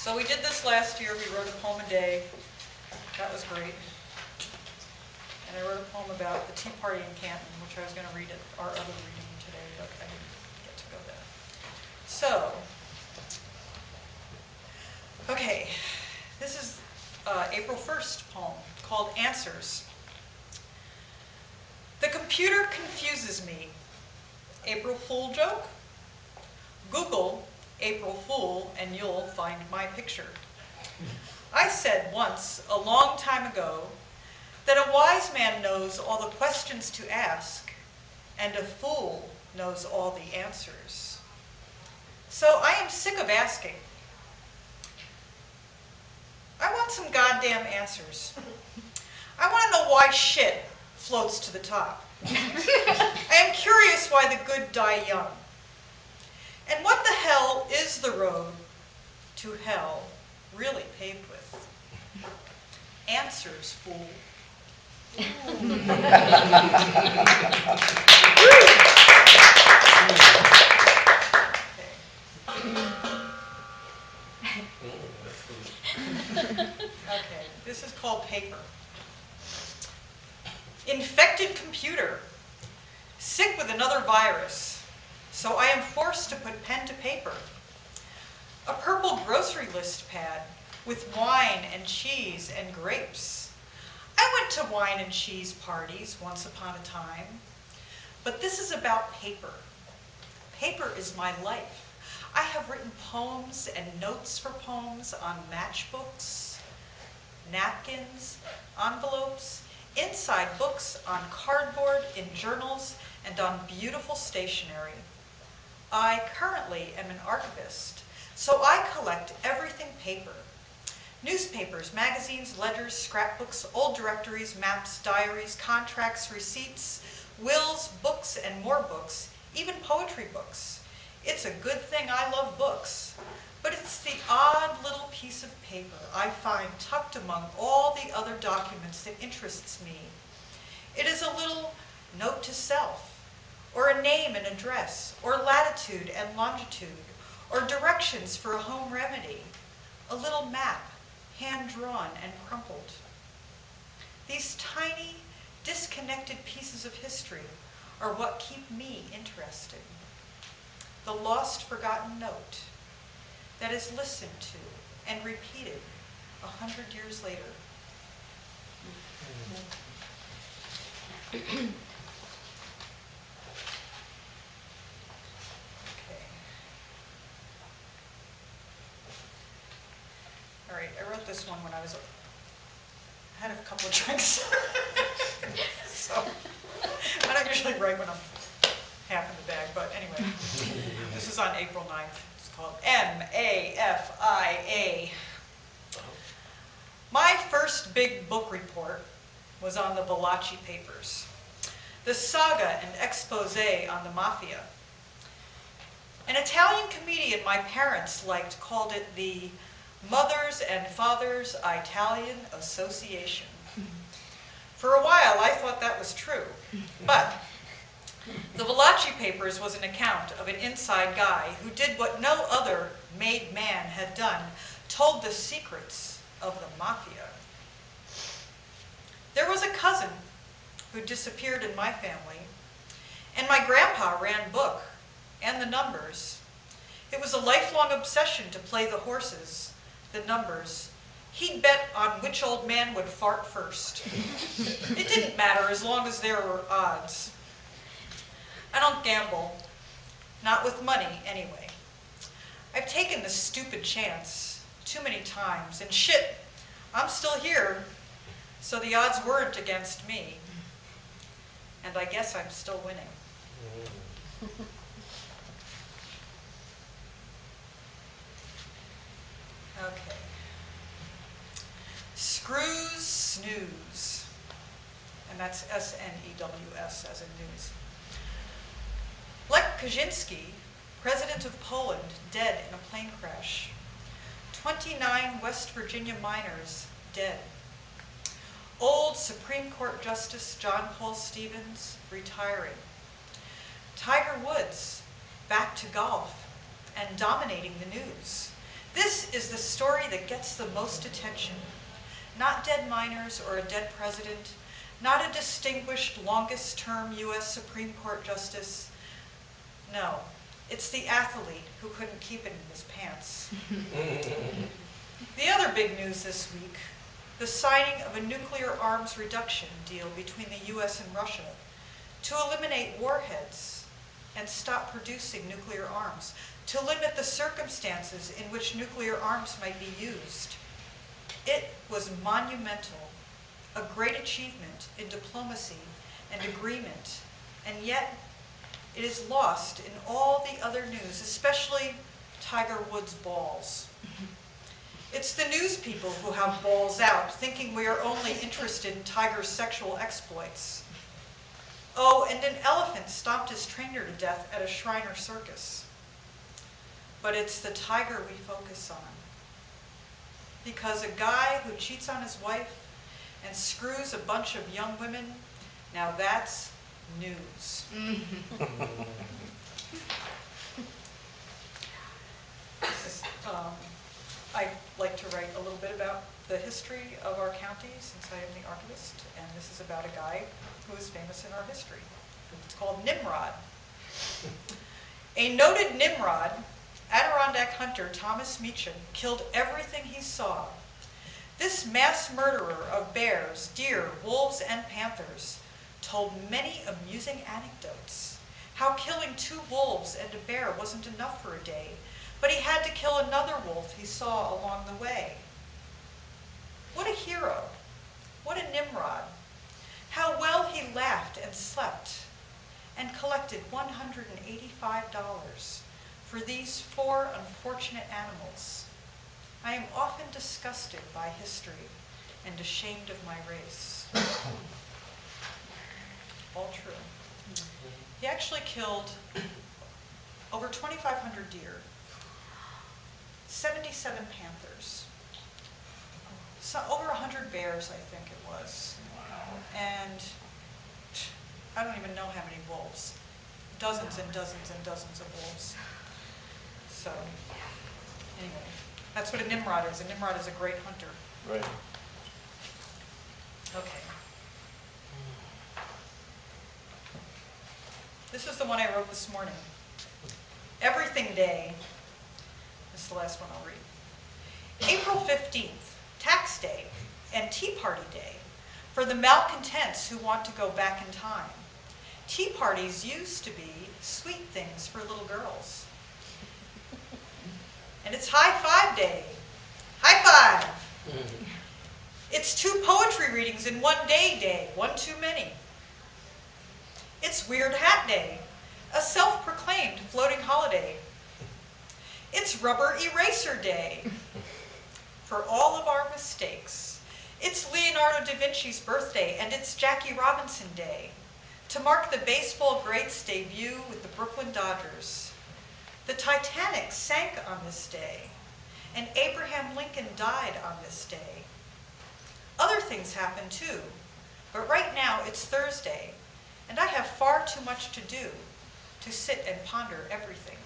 So we did this last year. We wrote a poem a day. That was great. And I wrote a poem about the Tea Party in Canton, which I was going to read at our other reading today, but I didn't get to go there. So, okay, this is April 1st poem called Answers. The computer confuses me. April Fool joke? Google April Fool and you'll find my picture. I said once, a long time ago, that a wise man knows all the questions to ask, and a fool knows all the answers. So I am sick of asking. I want some goddamn answers. I want to know why shit floats to the top. I am curious why the good die young. And what the hell is the road to hell really paved with? Answers, fool. Okay, this is called paper. Infected computer. Sick with another virus. So I am forced to put pen to paper. A purple grocery list pad with wine and cheese and grapes. I went to wine and cheese parties once upon a time. But this is about paper. Paper is my life. I have written poems and notes for poems on matchbooks, napkins, envelopes, inside books, on cardboard, in journals, and on beautiful stationery. I currently am an archivist, so I collect everything paper. Newspapers, magazines, ledgers, scrapbooks, old directories, maps, diaries, contracts, receipts, wills, books, and more books, even poetry books. It's a good thing I love books, but it's the odd little piece of paper I find tucked among all the other documents that interests me. It is a little note to self, or a name and address, or latitude and longitude, or directions for a home remedy, a little map, hand-drawn and crumpled. These tiny, disconnected pieces of history are what keep me interested. The lost, forgotten note that is listened to and repeated 100 years later. Okay. All right, I wrote this one when I had a couple of drinks. So I don't usually write when I'm half in the bag, but anyway. This is on April 9th. It's called MAFIA. My first big book report was on the Valachi papers, the saga and expose on the mafia. An Italian comedian my parents liked called it the Mothers and Fathers Italian Association. For a while, I thought that was true, but the Valachi papers was an account of an inside guy who did what no other made man had done, told the secrets of the mafia. There was a cousin who disappeared in my family, and my grandpa ran book and the numbers. It was a lifelong obsession to play the horses, the numbers. He'd bet on which old man would fart first. It didn't matter as long as there were odds. I don't gamble, not with money anyway. I've taken this stupid chance too many times, and shit, I'm still here, so the odds weren't against me. And I guess I'm still winning. Okay. Screws snooze. And that's S-N-E-W-S as in news. Lech Kaczynski, president of Poland, dead in a plane crash. 29 West Virginia miners dead. Old Supreme Court Justice John Paul Stevens retiring. Tiger Woods back to golf and dominating the news. This is the story that gets the most attention. Not dead miners or a dead president, not a distinguished longest-term U.S. Supreme Court justice. No, it's the athlete who couldn't keep it in his pants. The other big news this week, the signing of a nuclear arms reduction deal between the U.S. and Russia to eliminate warheads and stop producing nuclear arms, to limit the circumstances in which nuclear arms might be used. It was monumental, a great achievement in diplomacy and agreement, and yet it is lost in all the other news, especially Tiger Woods' balls. It's the news people who have balls out, thinking we are only interested in Tiger's sexual exploits. Oh, and an elephant stomped his trainer to death at a Shriner circus. But it's the tiger we focus on. Because a guy who cheats on his wife and screws a bunch of young women, now that's news. I like to write a little bit about the history of our county since I am the archivist, and this is about a guy who is famous in our history. It's called Nimrod. A noted Nimrod, Adirondack hunter Thomas Meacham, killed everything he saw. This mass murderer of bears, deer, wolves, and panthers told many amusing anecdotes. How killing 2 wolves and a bear wasn't enough for a day, but he had to kill another wolf he saw along the way. What a hero. What a Nimrod. How well he laughed and slept and collected $185 for these 4 unfortunate animals. I am often disgusted by history and ashamed of my race. All true. He actually killed over 2,500 deer, 77 panthers, so over 100 bears, I think it was, and I don't even know how many wolves. Dozens and dozens and dozens of wolves. So, anyway, that's what a Nimrod is. A Nimrod is a great hunter. Right. Okay. This is the one I wrote this morning. Everything Day. This is the last one I'll read. April 15th, Tax Day and Tea Party Day for the malcontents who want to go back in time. Tea parties used to be sweet things for little girls. And it's High Five Day. High five! It's 2 poetry readings in one day, one too many. It's Weird Hat Day, a self-proclaimed floating holiday. It's Rubber Eraser Day, for all of our mistakes. It's Leonardo da Vinci's birthday, and it's Jackie Robinson Day, to mark the baseball greats' debut with the Brooklyn Dodgers. The Titanic sank on this day, and Abraham Lincoln died on this day. Other things happen too, but right now it's Thursday, and I have far too much to do to sit and ponder everything.